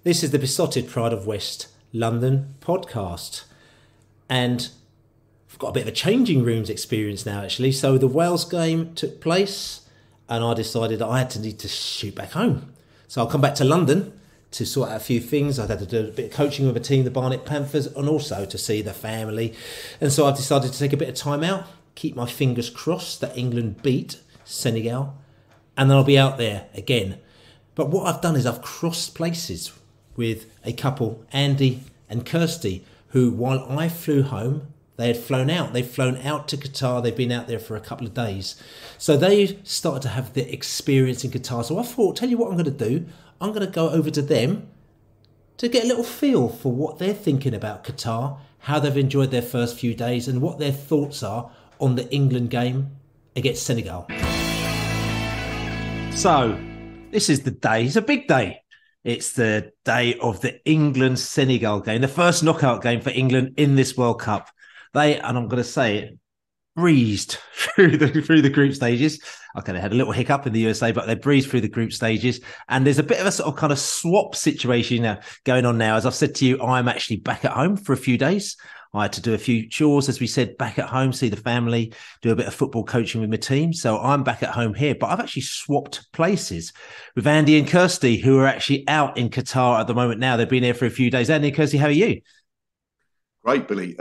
This is the Besotted Pride of West London podcast. And I've got a bit of a changing rooms experience now, actually. So the Wales game took place and I decided I had to need to shoot back home. So I'll come back to London to sort out a few things. I'd had to do a bit of coaching with a team, the Barnet Panthers, and also to see the family. And so I've decided to take a bit of time out, keep my fingers crossed that England beat Senegal, and then I'll be out there again. But what I've done is I've crossed places with a couple, Andy and Kirsty, who while I flew home, they had flown out. They've flown out to Qatar. They've been out there for a couple of days. So they started to have the experience in Qatar. So I thought, tell you what I'm going to do. I'm going to go over to them to get a little feel for what they're thinking about Qatar, how they've enjoyed their first few days and what their thoughts are on the England game against Senegal. So this is the day. It's a big day. It's the day of the England-Senegal game, the first knockout game for England in this World Cup. They, and I'm going to say it, breezed through the group stages. Okay, they had a little hiccup in the USA, but they breezed through the group stages. And there's a bit of a sort of kind of swap situation now going on now. As I've said to you, I'm actually back at home for a few days. I had to do a few chores, as we said, back at home, see the family, do a bit of football coaching with my team. So I'm back at home here, but I've actually swapped places with Andy and Kirsty, who are actually out in Qatar at the moment now. They've been here for a few days. Andy and Kirsty, how are you? Great, Billy.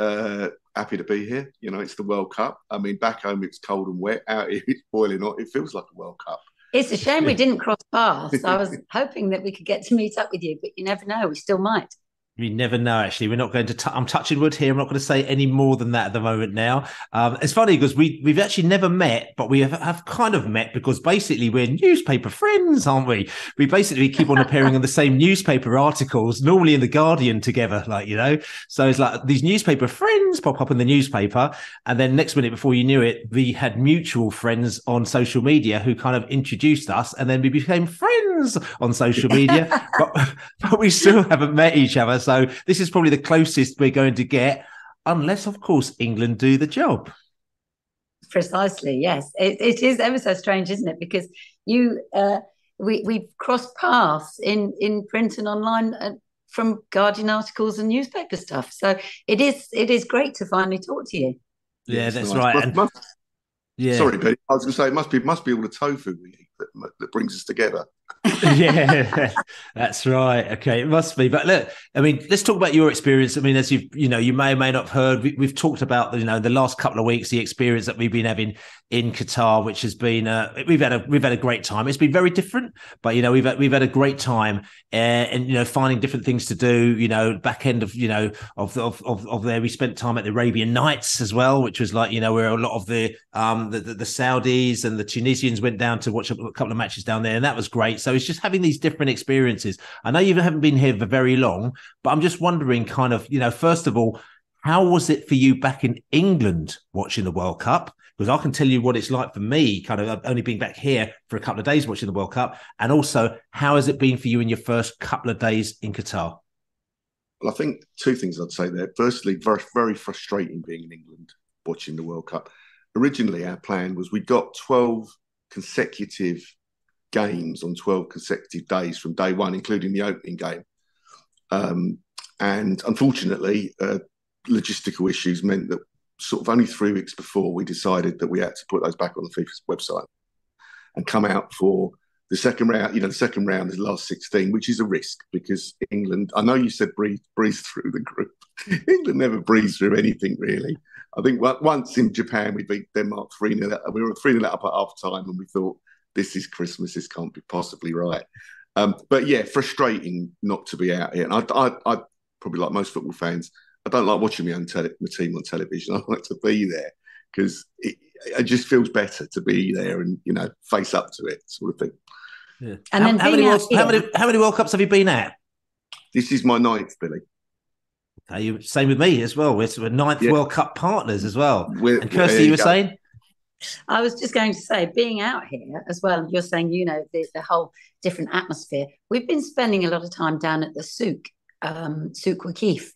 Happy to be here. You know, it's the World Cup. I mean, back home it's cold and wet. Out here it's boiling hot. It feels like a World Cup. It's a shame we didn't cross paths. I was hoping that we could get to meet up with you, but you never know. We still might. You never know, actually. We're not going to... I'm touching wood here. I'm not going to say any more than that at the moment now. It's funny because we've actually never met, but we have kind of met because basically we're newspaper friends, aren't we? We basically keep on appearing in the same newspaper articles, normally in The Guardian together, like, you know. So it's like these newspaper friends pop up in the newspaper. And then next minute, before you knew it, we had mutual friends on social media who kind of introduced us. And then we became friends on social media, but we still haven't met each other. So this is probably the closest we're going to get, unless, of course, England do the job. Precisely, yes. It is ever so strange, isn't it? Because we've crossed paths in print and online from Guardian articles and newspaper stuff. So it is great to finally talk to you. Yeah, that's nice. Right. Yeah. Sorry, Betty. I was going to say it must be all the tofu we eat that brings us together. Yeah, that's right. Okay, it must be. But look, I mean, let's talk about your experience. I mean, as you may or may not have heard, we've talked about the last couple of weeks, the experience that we've been having in Qatar, which has been we've had a great time. It's been very different, but we've had a great time, and finding different things to do. Back end of of there, we spent time at the Arabian Nights as well, which was like where a lot of the Saudis and the Tunisians went down to watch a couple of matches down there, and that was great. So it's just having these different experiences. I know you haven't been here for very long, but I'm just wondering, kind of, first of all, how was it for you back in England watching the World Cup? Because I can tell you what it's like for me, kind of only being back here for a couple of days watching the World Cup. And also, how has it been for you in your first couple of days in Qatar? Well, I think two things I'd say there. Firstly, very, very frustrating being in England watching the World Cup. Originally, our plan was we got 12 consecutive games on 12 consecutive days from day one, including the opening game. And unfortunately, logistical issues meant that sort of only 3 weeks before we decided that we had to put those back on the FIFA's website and come out for the second round. The second round is the last 16, which is a risk because England, I know you said breeze through the group. England never breezed through anything, really. I think once in Japan, we beat Denmark 3-0. We were 3-0 up at half time and we thought, this is Christmas. This can't be possibly right. But yeah, frustrating not to be out here. And I probably, like most football fans, I don't like watching my team on television. I like to be there because it just feels better to be there and face up to it, sort of thing. Yeah. And how many World Cups have you been at? This is my 9th, Billy. Same with me as well. We're 9th World Cup partners as well. And Kirsty, you were saying? I was just going to say, being out here as well, you're saying, the whole different atmosphere. We've been spending a lot of time down at the souk Waqif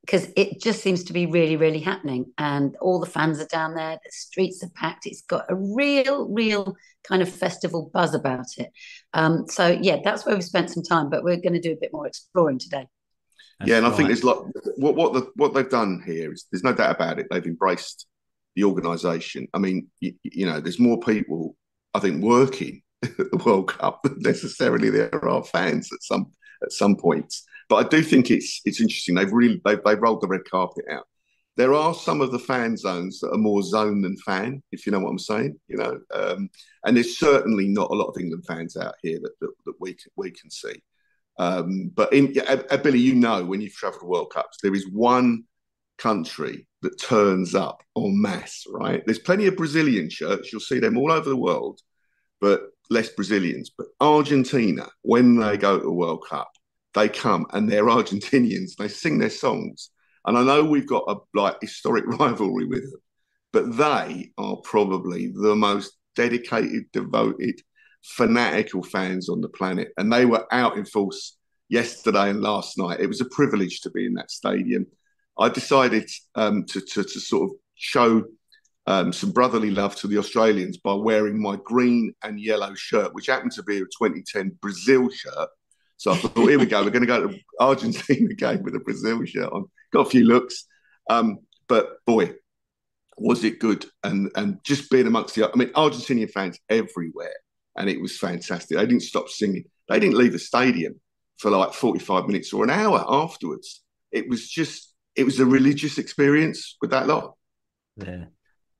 because it just seems to be really, really happening. And all the fans are down there. The streets are packed. It's got a real kind of festival buzz about it. So, yeah, that's where we've spent some time. But we're going to do a bit more exploring today. Yeah, and I think there's what they've done here is, there's no doubt about it, they've embraced the organisation. I mean, you know, there's more people, I think, working at the World Cup than necessarily there are fans at some points. But I do think it's interesting. They've rolled the red carpet out. There are some of the fan zones that are more zone than fan, if you know what I'm saying. You know, and there's certainly not a lot of England fans out here that we can see. But Billy, you know, when you've travelled to World Cups, there is one country that turns up en masse, right? There's plenty of Brazilian shirts. You'll see them all over the world, but less Brazilians. But Argentina, when they go to the World Cup, they come and they're Argentinians. They sing their songs. And I know we've got a historic rivalry with them, but they are probably the most dedicated, devoted, fanatical fans on the planet. And they were out in force yesterday and last night. It was a privilege to be in that stadium. I decided to sort of show some brotherly love to the Australians by wearing my green and yellow shirt, which happened to be a 2010 Brazil shirt. So I thought, here we go. We're going to go to Argentina game with a Brazil shirt on. Got a few looks. But boy, was it good. And just being amongst Argentinian fans everywhere. And it was fantastic. They didn't stop singing. They didn't leave the stadium for like 45 minutes or an hour afterwards. It was a religious experience with that lot. Yeah.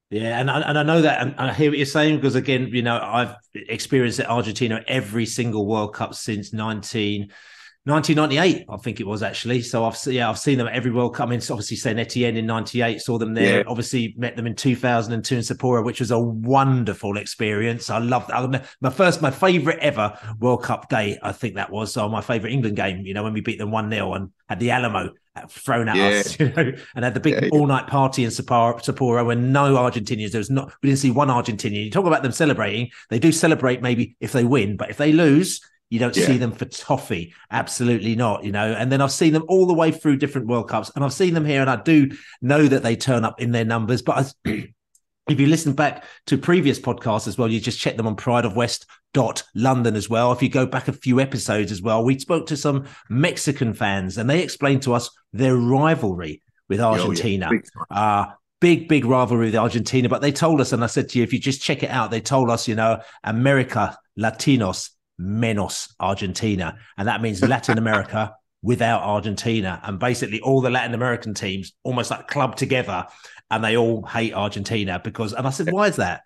Yeah, and I know that, and I hear what you're saying, because again, you know, I've experienced Argentina every single World Cup since 1998, I think it was actually. So I've seen them at every World Cup. I mean, it's obviously Saint Etienne in '98, saw them there. Yeah. Obviously met them in 2002 in Sapporo, which was a wonderful experience. I loved my favourite ever World Cup day. I think that was my favourite England game. You know, when we beat them 1-0 and had the Alamo thrown at us, you know, and had the big all-night party in Sapporo when no Argentinians. We didn't see one Argentinian. You talk about them celebrating; they do celebrate maybe if they win, but if they lose, you don't see them for toffee. Absolutely not, you know. And then I've seen them all the way through different World Cups, and I've seen them here, and I do know that they turn up in their numbers. But if you listen back to previous podcasts as well, you just check them on prideofwest.london as well. If you go back a few episodes as well, we spoke to some Mexican fans, and they explained to us their rivalry with Argentina. Big rivalry with Argentina. But they told us, and I said to you, if you just check it out, they told us, you know, America, Latinos, menos Argentina. And that means Latin America without Argentina. And basically all the Latin American teams almost like club together, and they all hate Argentina and I said, why is that?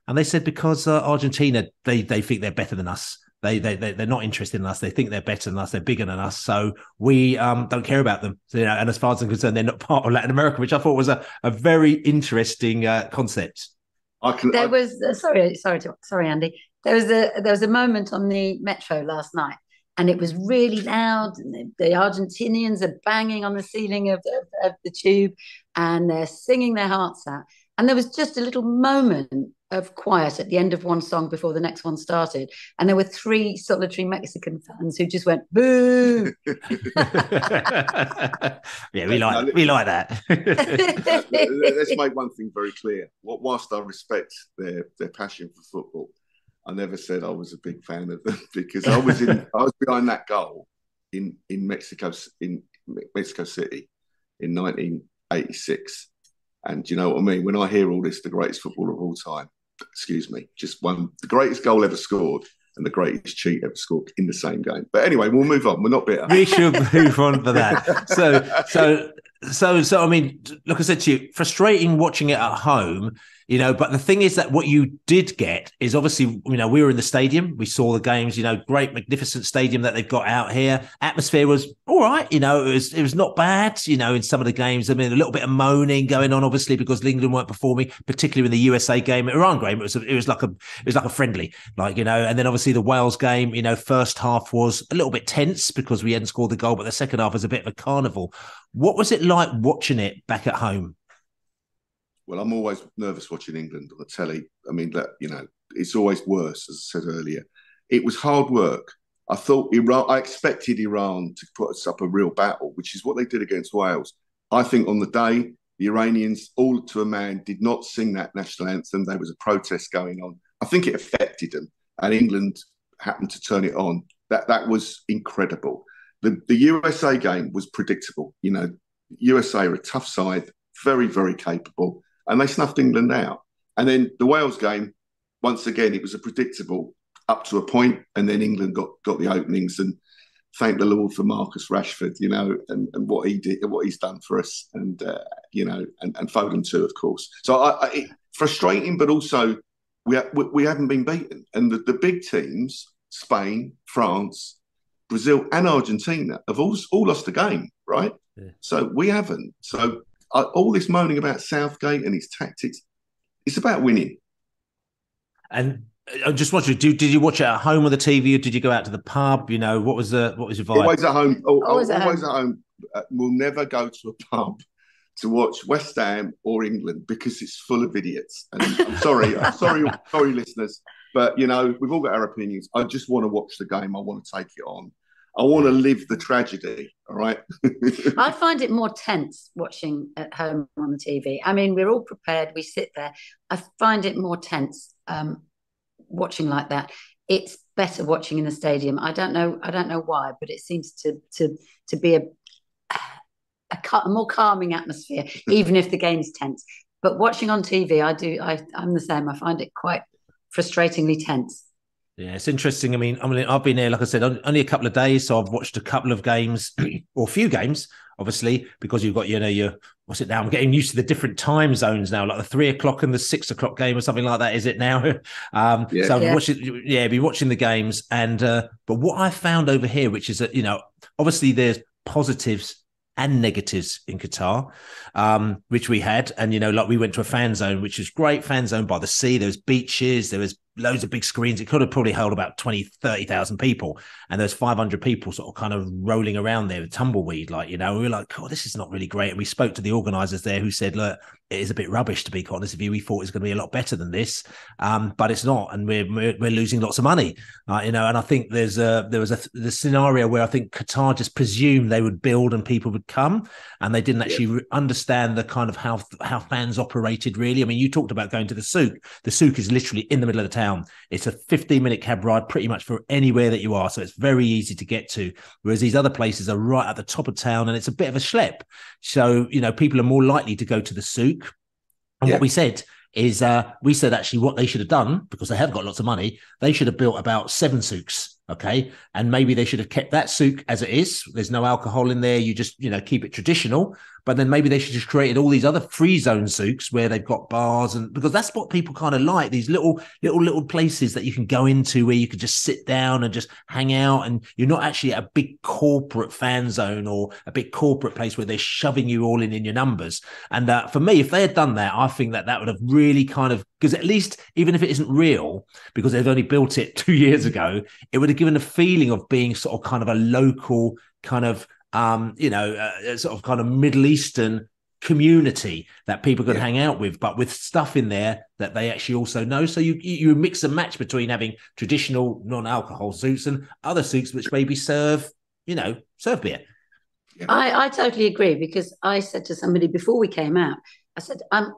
And they said, because Argentina, they think they're better than us. They're not interested in us. They think they're better than us. They're bigger than us. So we don't care about them. So, you know, and as far as I'm concerned, they're not part of Latin America, which I thought was a very interesting concept. Sorry, Andy. There was a moment on the metro last night, and it was really loud, and the Argentinians are banging on the ceiling of the tube, and they're singing their hearts out. And there was just a little moment of quiet at the end of one song before the next one started, and there were 3 solitary Mexican fans who just went boo. Yeah, we like that. Let's make one thing very clear. Whilst I respect their passion for football, I never said I was a big fan of them, because I was behind that goal in Mexico City in 1986. And do you know what I mean? When I hear all this, the greatest footballer of all time, excuse me, just one, the greatest goal ever scored and the greatest cheat ever scored in the same game. But anyway, we'll move on. We're not bitter. We should move on for that. So I mean, like I said to you, frustrating watching it at home, you know, but the thing is that what you did get is obviously, you know, we were in the stadium, we saw the games, you know, great, magnificent stadium that they've got out here. Atmosphere was all right, you know, it was not bad, you know, in some of the games. I mean, a little bit of moaning going on, obviously, because England weren't performing, particularly in the USA game, Iran game. It was like a friendly, like, you know, and then obviously the Wales game, you know, first half was a little bit tense because we hadn't scored the goal, but the second half was a bit of a carnival. What was it like watching it back at home? Well, I'm always nervous watching England on the telly. I mean, you know, it's always worse, as I said earlier. It was hard work. I expected Iran to put us up a real battle, which is what they did against Wales. I think on the day, the Iranians, all to a man, did not sing that national anthem. There was a protest going on. I think it affected them, and England happened to turn it on. That was incredible. The USA game was predictable. You know, USA are a tough side, very, very capable, and they snuffed England out. And then the Wales game, once again, it was a predictable up to a point, and then England got the openings, and thank the Lord for Marcus Rashford, you know, and what he did, what he's done for us, and you know, and Foden too, of course. So frustrating, but also we haven't been beaten, and the big teams, Spain, France, Brazil, and Argentina, have all lost a game, right? Yeah. So we haven't. So all this moaning about Southgate and his tactics, it's about winning. And I just wondering, did you watch it at home on the TV, or did you go out to the pub? You know, what was your vibe? Always at home. Always at home. We'll never go to a pub to watch West Ham or England because it's full of idiots. And I'm sorry, sorry, listeners, but you know, we've all got our opinions. I just want to watch the game. I want to take it on. I want to live the tragedy. All right. I find it more tense watching at home on the TV. I mean, we're all prepared. We sit there. I find it more tense. Watching like that, it's better watching in the stadium. I don't know why, but it seems to be a more calming atmosphere, even if the game's tense. But watching on TV, I'm the same. I find it quite frustratingly tense. Yeah, it's interesting. I mean, I've been here, like I said, only a couple of days, so I've watched a couple of games, or a few games, obviously, because you've got, you know, your what's it now? I'm getting used to the different time zones now, like the 3 o'clock and the 6 o'clock game or something like that. Is it now? So I've been watching the games, and but what I found over here, which is that, you know, obviously there's positives and negatives in Qatar, which we had. And, you know, like we went to a fan zone, which was great, fan zone by the sea. There was beaches, there was loads of big screens. It could have probably held about 20, 30,000 people. And there's 500 people sort of kind of rolling around there with tumbleweed, like, you know, we were like, oh, this is not really great. And we spoke to the organisers there who said, look, it is a bit rubbish, to be honest with you. We thought it was going to be a lot better than this, but it's not. And we're losing lots of money, you know. And I think there was the scenario where I think Qatar just presumed they would build and people would come, and they didn't actually understand the kind of how fans operated, really. I mean, you talked about going to the souk. The souk is literally in the middle of the town. It's a 15-minute cab ride pretty much for anywhere that you are. So it's very easy to get to. Whereas these other places are right at the top of town, and it's a bit of a schlep. So, you know, people are more likely to go to the souk. And what we said is, we said actually what they should have done, because they have got lots of money, they should have built about 7 souks. Okay. And maybe they should have kept that souk as it is. There's no alcohol in there. You just, you know, keep it traditional. But then maybe they should just created all these other free zone souks where they've got bars, and because that's what people kind of like, these little places that you can go into where you could just sit down and just hang out, and you're not actually at a big corporate fan zone or a big corporate place where they're shoving you all in your numbers. And for me, if they had done that, I think that would have really kind of, because at least even if it isn't real, because they've only built it 2 years ago, it would have given a feeling of being sort of kind of a local kind of sort of kind of Middle Eastern community that people could hang out with, but with stuff in there that they actually also know. So you mix and match between having traditional non-alcohol souks and other souks which maybe serve beer. I totally agree, because I said to somebody before we came out, I said, I'm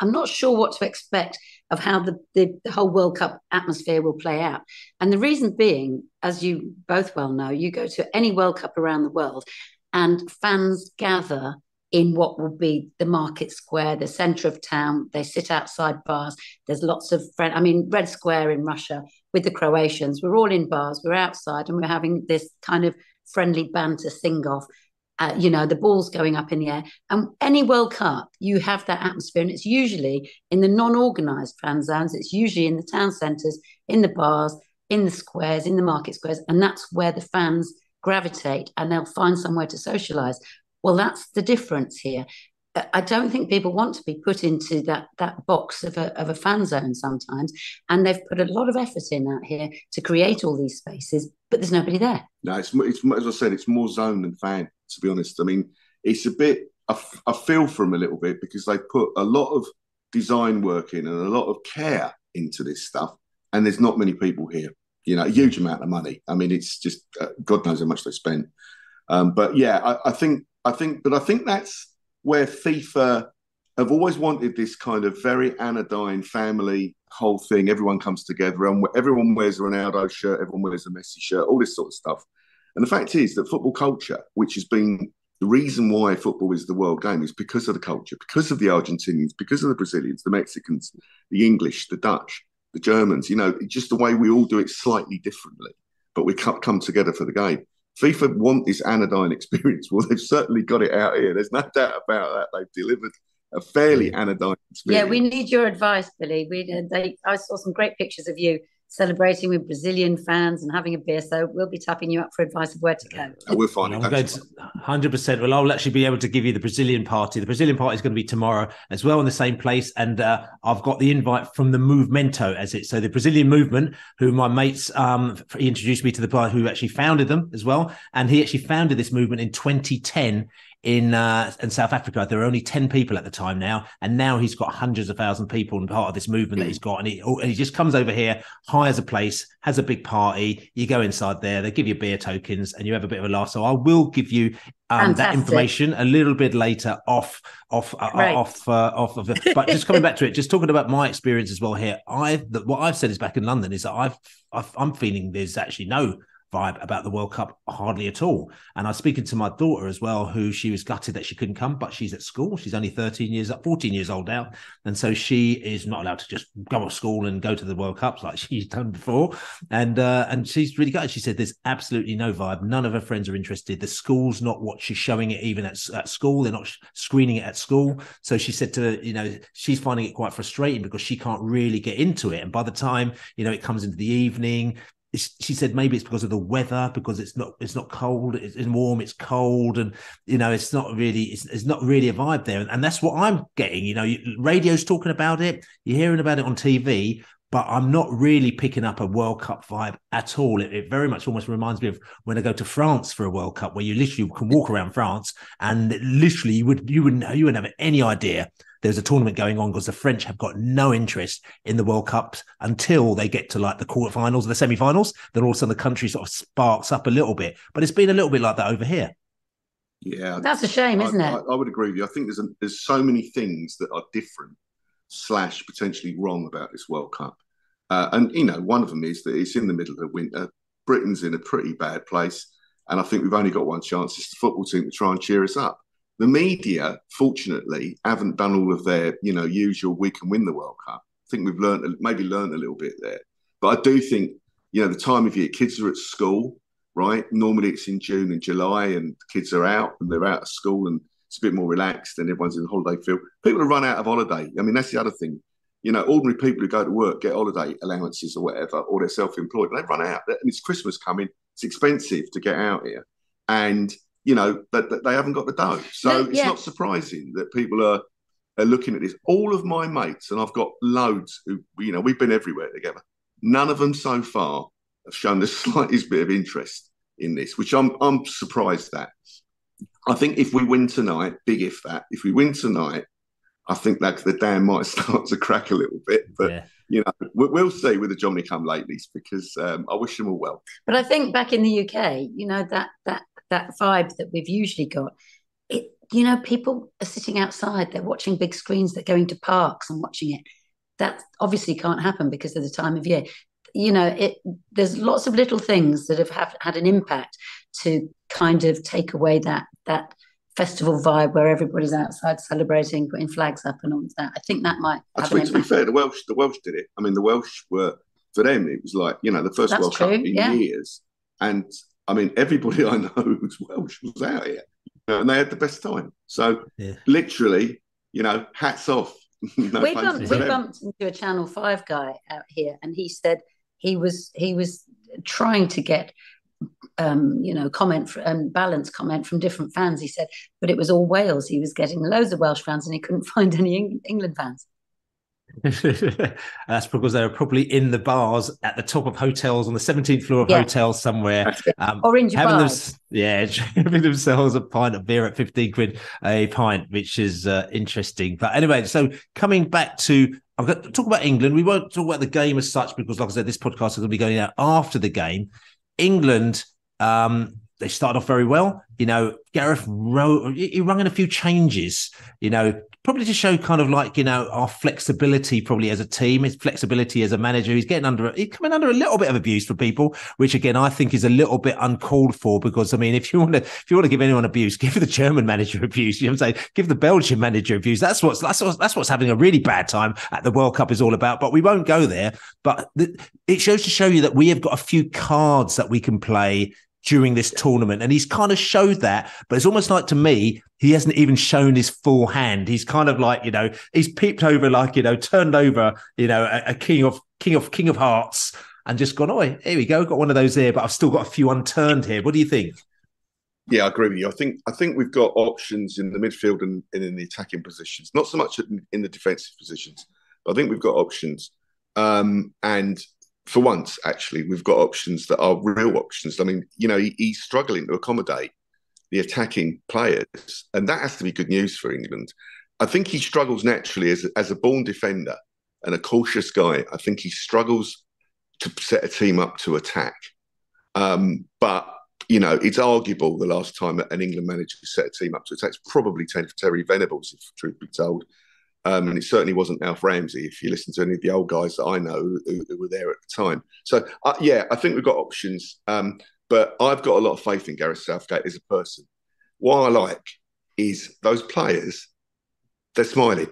not sure what to expect of how the whole World Cup atmosphere will play out. And the reason being, as you both well know, you go to any World Cup around the world and fans gather in what will be the market square, the centre of town. They sit outside bars. There's lots of Red Square in Russia with the Croatians. We're all in bars. We're outside and we're having this kind of friendly banter sing-off. The ball's going up in the air. And any World Cup, you have that atmosphere. And it's usually in the non-organised fan zones. It's usually in the town centres, in the bars, in the squares, in the market squares. And that's where the fans gravitate, and they'll find somewhere to socialise. Well, that's the difference here. I don't think people want to be put into that box of a fan zone sometimes. And they've put a lot of effort in out here to create all these spaces, but there's nobody there. No, it's as I said, it's more zone than fan, to be honest. I mean, it's a bit, I feel for them a little bit, because they put a lot of design work in and a lot of care into this stuff. And there's not many people here, you know, a huge amount of money. I mean, it's just, God knows how much they spent. But yeah, I think that's where FIFA have always wanted this kind of very anodyne family whole thing. Everyone comes together and everyone wears a Ronaldo shirt, everyone wears a Messi shirt, all this sort of stuff. And the fact is that football culture, which has been the reason why football is the world game, is because of the culture, because of the Argentinians, because of the Brazilians, the Mexicans, the English, the Dutch, the Germans, just the way we all do it slightly differently, but we come together for the game. FIFA want this anodyne experience. Well, they've certainly got it out here. There's no doubt about that. They've delivered a fairly anodyne experience. Yeah, we need your advice, Billy. I saw some great pictures of you celebrating with Brazilian fans and having a beer. So we'll be tapping you up for advice of where to go. We'll find it. 100%. Well, I'll actually be able to give you the Brazilian party. The Brazilian party is going to be tomorrow as well in the same place. And I've got the invite from the Movimento, so the Brazilian movement, who my mates, he introduced me to the guy who actually founded them as well. And he actually founded this movement in 2010 in South Africa. There were only 10 people at the time now, and now he's got hundreds of thousands of people and part of this movement that he's got. And he just comes over here, hires a place, has a big party. You go inside there, they give you beer tokens, and you have a bit of a laugh. So I will give you that information a little bit later off of it. But just coming back to it, just talking about my experience as well here. What I've said is back in London is that I'm feeling there's actually no vibe about the World Cup hardly at all. And I was speaking to my daughter as well, who she was gutted that she couldn't come, but she's at school. She's only 14 years old now. And so she is not allowed to just go off school and go to the World Cups like she's done before. And she's really gutted. She said there's absolutely no vibe. None of her friends are interested. The school's not what she's showing it even at school. They're not screening it at school. So she said she's finding it quite frustrating because she can't really get into it. And by the time, it comes into the evening, she said maybe it's because of the weather, because it's not cold, it's warm, it's cold, and it's not really a vibe there. And that's what I'm getting. Radio's talking about it, you're hearing about it on TV, but I'm not really picking up a World Cup vibe at all. It very much almost reminds me of when I go to France for a World Cup, where you literally can walk around France and literally you wouldn't have any idea there's a tournament going on, because the French have got no interest in the World Cups until they get to like the quarterfinals or the semi-finals. Then all of a sudden the country sort of sparks up a little bit. But it's been a little bit like that over here. Yeah, that's a shame, isn't it? I would agree with you. I think there's so many things that are different / potentially wrong about this World Cup. And one of them is that it's in the middle of winter. Britain's in a pretty bad place, and I think we've only got one chance. It's the football team to try and cheer us up. The media, fortunately, haven't done all of their, usual we can win the World Cup. I think we've learned a little bit there. But I do think, the time of year, kids are at school, right? Normally it's in June and July, and kids are out and they're out of school, and it's a bit more relaxed and everyone's in holiday feel. People have run out of holiday. I mean, that's the other thing. Ordinary people who go to work get holiday allowances or whatever, or they're self-employed. They run out. And it's Christmas coming. It's expensive to get out here. And that they haven't got the dough. So it's not surprising that people are looking at this. All of my mates, and I've got loads who, we've been everywhere together. None of them so far have shown the slightest bit of interest in this, which I'm surprised at. I think if we win tonight, if we win tonight, I think that the dam might start to crack a little bit. But, we'll see with the Johnny come latelys, because I wish them all well. But I think back in the UK, that vibe that we've usually got, people are sitting outside, they're watching big screens, they're going to parks and watching it. That obviously can't happen because of the time of year. There's lots of little things that have had an impact to kind of take away that festival vibe where everybody's outside celebrating, putting flags up and all of that. I think that might have an impact. To be fair, the Welsh did it. I mean, the Welsh were, for them, it was like, the first That's World true, Cup in years. And I mean, everybody I know who's Welsh was out here, and they had the best time. So literally, hats off. We bumped into a Channel 5 guy out here, and he said he was trying to get comment and balanced comment from different fans. He said, but it was all Wales. He was getting loads of Welsh fans, and he couldn't find any England fans. That's because they were probably in the bars at the top of hotels on the 17th floor of hotels somewhere, orange having having themselves a pint of beer at 15 quid a pint, which is interesting. But anyway, so coming back to, I'm going to talk about England. We won't talk about the game as such, because like I said, this podcast is going to be going out after the game. England, they started off very well. Gareth he rung in a few changes, probably to show kind of like, our flexibility probably as a team, his flexibility as a manager. He's coming under a little bit of abuse for people, which again, I think is a little bit uncalled for, because I mean, if you want to give anyone abuse, give the German manager abuse, you know what I'm saying? Give the Belgian manager abuse. That's what's having a really bad time at the World Cup is all about, but we won't go there. But it shows to show you that we have got a few cards that we can play during this tournament. And he's kind of showed that, but it's almost like, to me, he hasn't even shown his full hand. He's kind of like, he's peeped over, like, turned over, a king of hearts and just gone, oh, here we go. Got one of those there, but I've still got a few unturned here. What do you think? Yeah, I agree with you. I think we've got options in the midfield and in the attacking positions, not so much in the defensive positions, but I think we've got options. And for once, actually, we've got options that are real options. I mean, he's struggling to accommodate the attacking players, and that has to be good news for England. I think he struggles naturally as a born defender and a cautious guy. I think he struggles to set a team up to attack. But, it's arguable the last time an England manager set a team up to attack. It's probably Terry Venables, if truth be told. And it certainly wasn't Alf Ramsey, if you listen to any of the old guys that I know who were there at the time. So, I think we've got options. But I've got a lot of faith in Gareth Southgate as a person. What I like is those players, they're smiling.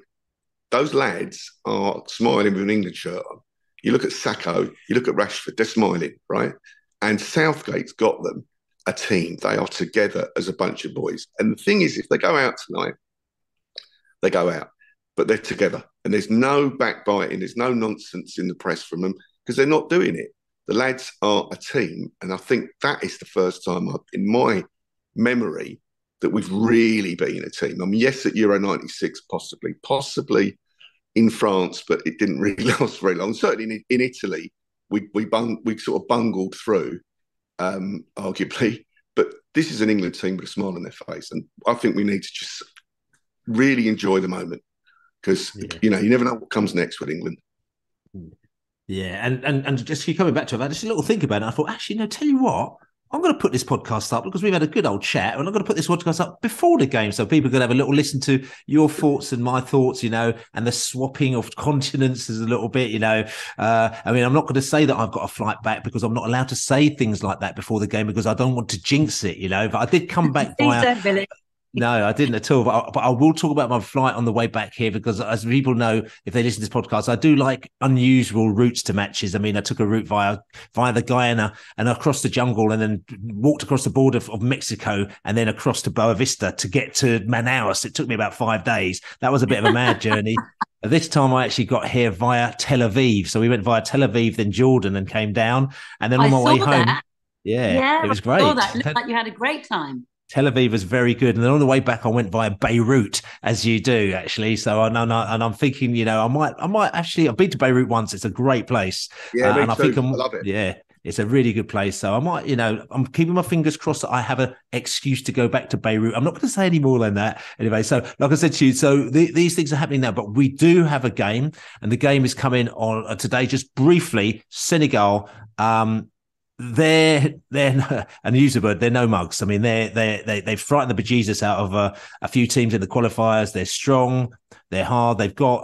Those lads are smiling with an England shirt on. You look at Sacco, you look at Rashford, they're smiling, right? And Southgate's got them a team. They are together as a bunch of boys. And the thing is, if they go out tonight, they go out. But they're together, and there's no backbiting, there's no nonsense in the press from them, because they're not doing it. The lads are a team, and I think that is the first time in my memory that we've really been a team. I mean, yes, at Euro 96, possibly in France, but it didn't really last very long. Certainly in Italy, we sort of bungled through, arguably. But this is an England team with a smile on their face, and I think we need to just really enjoy the moment. Because, you never know what comes next with England. Yeah, and just keep coming back to it, I just a little think about it. I thought, actually, no, tell you what, I'm going to put this podcast up because we've had a good old chat, and I'm going to put this podcast up before the game so people can have a little listen to your thoughts and my thoughts, and the swapping of continents is a little bit, I mean, I'm not going to say that I've got a flight back because I'm not allowed to say things like that before the game because I don't want to jinx it, but I did come back via... No, I didn't at all. But I will talk about my flight on the way back here because, as people know, if they listen to this podcast, I do like unusual routes to matches. I mean, I took a route via the Guyana and across the jungle and then walked across the border of Mexico and then across to Boa Vista to get to Manaus. It took me about 5 days. That was a bit of a mad journey. This time I actually got here via Tel Aviv. So we went via Tel Aviv, then Jordan and came down. And then on my way home, it was great. I saw that. It looked like you had a great time. Tel Aviv was very good. And then on the way back, I went via Beirut, as you do, actually. So I'm thinking, I might actually, I've been to Beirut once. It's a great place. Yeah, and I think I love it. Yeah, it's a really good place. So I might, I'm keeping my fingers crossed that I have an excuse to go back to Beirut. I'm not going to say any more than that. Anyway, so like I said to you, so these things are happening now, but we do have a game, and the game is coming on today. Just briefly, Senegal. They're and use the word, they're no mugs. I mean, they've frightened the bejesus out of a few teams in the qualifiers. They're strong, they're hard. They've got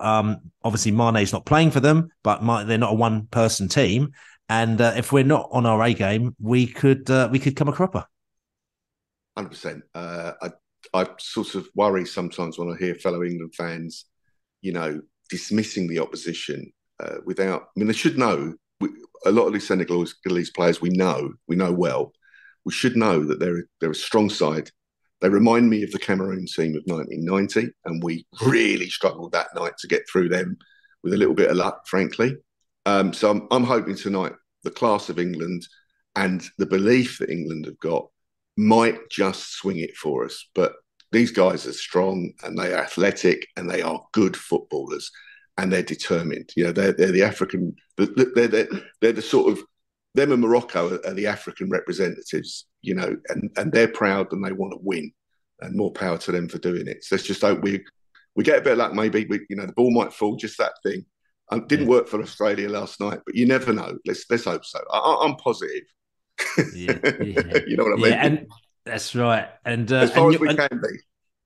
obviously Mane's not playing for them, but they're not a one-person team. And if we're not on our A game, we could come a cropper. 100%. I sort of worry sometimes when I hear fellow England fans, dismissing the opposition without. I mean, they should know. A lot of these Senegalese players we know well. We should know that they're a strong side. They remind me of the Cameroon team of 1990, and we really struggled that night to get through them with a little bit of luck, frankly. So I'm hoping tonight the class of England and the belief that England have got might just swing it for us. But these guys are strong and they are athletic and they are good footballers. And they're determined. They're the African. They're the sort of, them and Morocco are the African representatives. And they're proud and they want to win. And more power to them for doing it. So let's just hope we get a bit of luck. Maybe the ball might fall. Just that thing. Didn't work for Australia last night, but you never know. Let's hope so. I'm positive Yeah, You know what I mean? and that's right. And as far as we can be.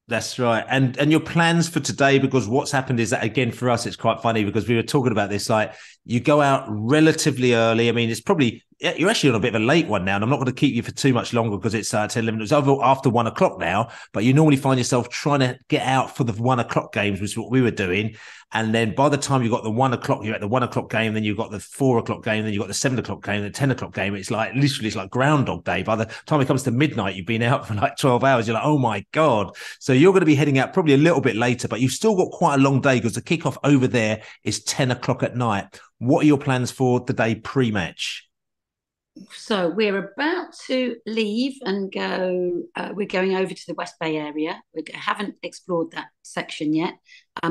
That's right. And your plans for today, because what's happened is that, again, for us, it's quite funny because we were talking about this, like you go out relatively early. I mean, it's probably, you're actually on a bit of a late one now, and I'm not going to keep you for too much longer because it's 10, 11, it's over after 1 o'clock now, but you normally find yourself trying to get out for the 1 o'clock games, which is what we were doing. And then by the time you got the 1 o'clock, you're at the 1 o'clock game, then you've got the 4 o'clock game, then you've got the 7 o'clock game, the 10 o'clock game. It's like literally, it's like Groundhog Day. By the time it comes to midnight, you've been out for like 12 hours. You're like, oh my God. So you're going to be heading out probably a little bit later, but you've still got quite a long day because the kickoff over there is 10 o'clock at night. What are your plans for the day pre-match? So we're about to leave and go. We're going over to the West Bay area. We haven't explored that section yet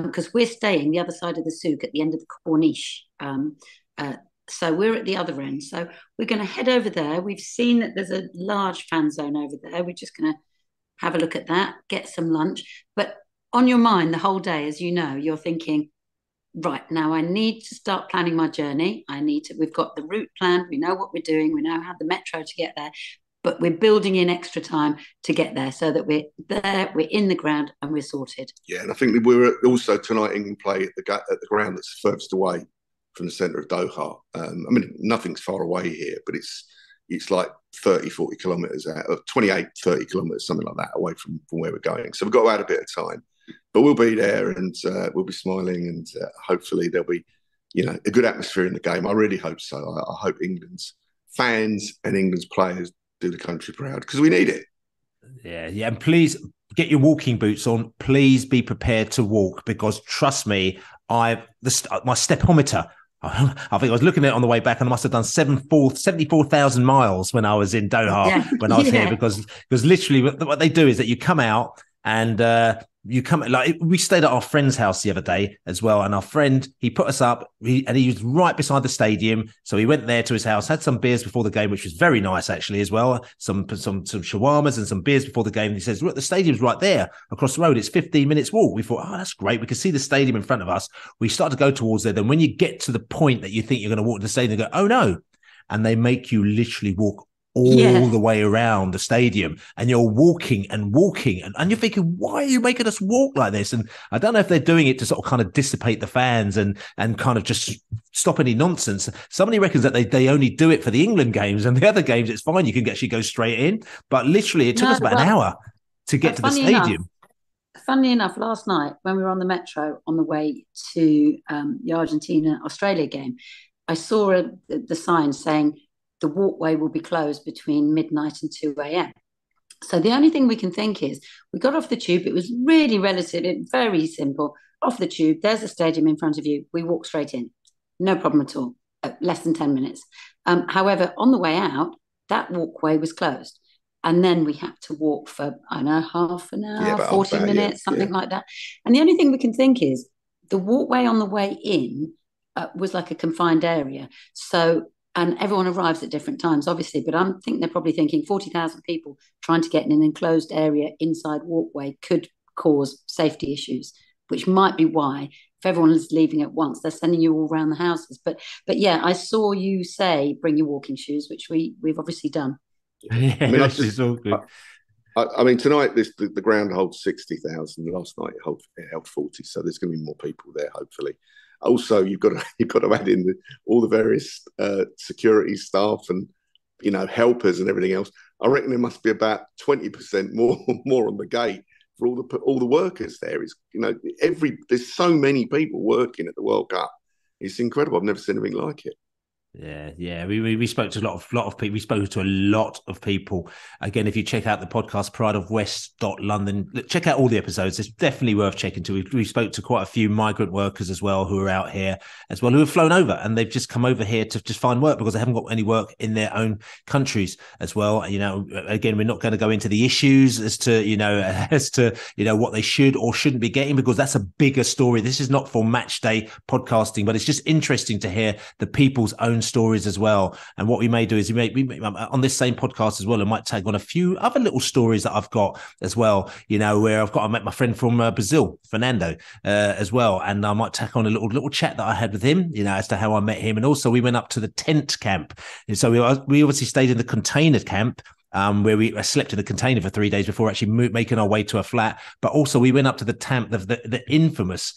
because we're staying the other side of the souk at the end of the Corniche. So we're at the other end. So we're going to head over there. We've seen that there's a large fan zone over there. We're just going to have a look at that, get some lunch. But on your mind the whole day, as you know, you're thinking, right, now I need to start planning my journey. We've got the route planned. We know what we're doing. We know how the metro to get there, but we're building in extra time to get there so that we're there, we're in the ground and we're sorted. Yeah, and I think we're also tonight England play at the ground that's furthest away from the centre of Doha. I mean, nothing's far away here, but it's like 30, 40 kilometres out, or 28, 30 kilometres, something like that, away from where we're going. So we've got to add a bit of time. But we'll be there and we'll be smiling and hopefully there'll be, a good atmosphere in the game. I really hope so. I hope England's fans and England's players do the country proud because we need it. Yeah. And please get your walking boots on. Please be prepared to walk because trust me, my stepometer, I think I was looking at it on the way back and I must have done 74,000 miles when I was in Doha when I was here because literally what they do is that you come out and we stayed at our friend's house the other day as well, and our friend, he put us up and he was right beside the stadium, so we went there to his house, had some beers before the game, which was very nice actually as well, some shawarmas and some beers before the game, and he says, look, the stadium's right there across the road, it's 15 minutes walk. We thought, oh, that's great, we can see the stadium in front of us. We started to go towards there, then when you get to the point that you think you're going to walk to the stadium, you go, oh no, and they make you literally walk all the way around the stadium, and you're walking and you're thinking, why are you making us walk like this? And I don't know if they're doing it to sort of kind of dissipate the fans and kind of just stop any nonsense. Somebody reckons that they only do it for the England games, and the other games it's fine, you can actually go straight in, but literally it took us about an hour to get to the stadium. Funnily enough, last night when we were on the metro on the way to the Argentina-Australia game, I saw the sign saying the walkway will be closed between midnight and 2 a.m. So the only thing we can think is we got off the tube. It was really very simple. Off the tube, there's a stadium in front of you. We walk straight in. No problem at all. Less than 10 minutes. However, on the way out, that walkway was closed. And then we had to walk for, I don't know, half an hour, 40 minutes, something like that. And the only thing we can think is the walkway on the way in was like a confined area. So, and everyone arrives at different times, obviously, but I think they're probably thinking 40,000 people trying to get in an enclosed area inside walkway could cause safety issues, which might be why if everyone is leaving at once, they're sending you all around the houses. But yeah, I saw you say bring your walking shoes, which we've obviously done. Yeah, I mean, it's all good. I mean, tonight the ground holds 60,000. Last night it held 40, so there's going to be more people there, hopefully. Also, you've got to add in all the various security staff and helpers and everything else. I reckon there must be about 20% more on the gate for all the workers there. It's there's so many people working at the World Cup. It's incredible. I've never seen anything like it. Yeah. We spoke to a lot of people. We spoke to a lot of people. Again, if you check out the podcast, prideofwest.london, check out all the episodes. It's definitely worth checking to. We spoke to quite a few migrant workers as well who are out here as well, who have flown over and they've just come over here to just find work because they haven't got any work in their own countries as well. Again, we're not going to go into the issues as to what they should or shouldn't be getting because that's a bigger story. This is not for match day podcasting, but it's just interesting to hear the people's own stories as well. And what we may do is we may on this same podcast as well, I might tag on a few other little stories that I've got as well, where I met my friend from Brazil, Fernando, as well. And I might tack on a little chat that I had with him, as to how I met him. And also we went up to the tent camp. And so we obviously stayed in the container camp, where we slept in the container for 3 days before actually making our way to a flat. But also we went up to the infamous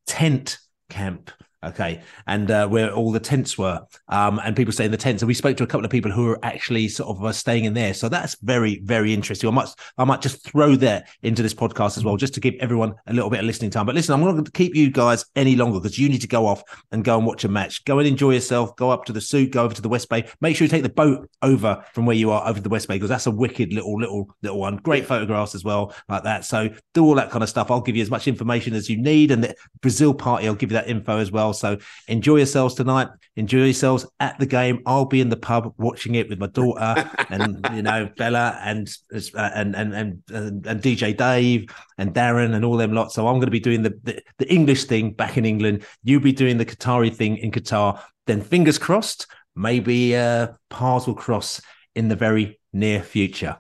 tent camp. Okay. And where all the tents were, and people stay in the tents. And we spoke to a couple of people who are actually sort of staying in there. So that's very, very interesting. I might just throw that into this podcast as well, just to give everyone a little bit of listening time. But listen, I'm not going to keep you guys any longer because you need to go off and go and watch a match. Go and enjoy yourself. Go up to the Souk, go over to the West Bay. Make sure you take the boat over from where you are over to the West Bay, because that's a wicked little one. Great photographs as well, like that. So do all that kind of stuff. I'll give you as much information as you need. And the Brazil party, I'll give you that info as well. So enjoy yourselves tonight. Enjoy yourselves at the game. I'll be in the pub watching it with my daughter and Bella and DJ Dave and Darren and all them lots. So I'm going to be doing the English thing back in England. You'll be doing the Qatari thing in Qatar. Then fingers crossed, maybe paths will cross in the very near future.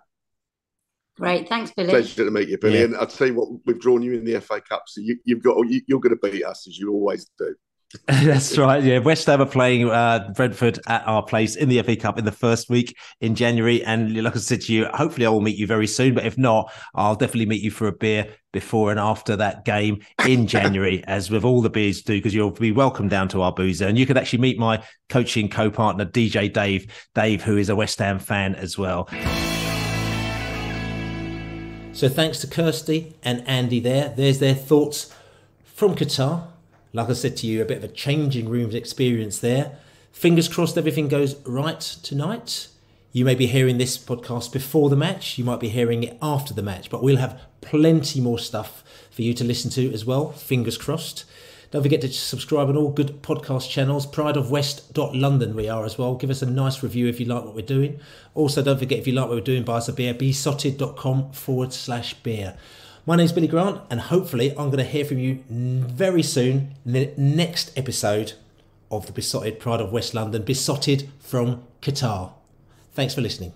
Great, thanks, Billy. Pleasure to meet you, Billy. Yeah. And I'd say what we've drawn you in the FA Cup, so you're going to beat us as you always do. That's right. Yeah, West Ham are playing Brentford at our place in the FA Cup in the first week in January. And like I said to you, hopefully I will meet you very soon. But if not, I'll definitely meet you for a beer before and after that game in January, as with all the beers do, because you'll be welcome down to our boozer. And you could actually meet my coaching co-partner, DJ Dave, who is a West Ham fan as well. So thanks to Kirsty and Andy there. There's their thoughts from Qatar. Like I said to you, a bit of a changing rooms experience there. Fingers crossed everything goes right tonight. You may be hearing this podcast before the match. You might be hearing it after the match. But we'll have plenty more stuff for you to listen to as well. Fingers crossed. Don't forget to subscribe on all good podcast channels. prideofwest.london we are as well. Give us a nice review if you like what we're doing. Also, don't forget, if you like what we're doing, buy us a beer. besotted.com/beer. My name's Billy Grant, and hopefully I'm going to hear from you very soon in the next episode of the Besotted Pride of West London, Besotted from Qatar. Thanks for listening.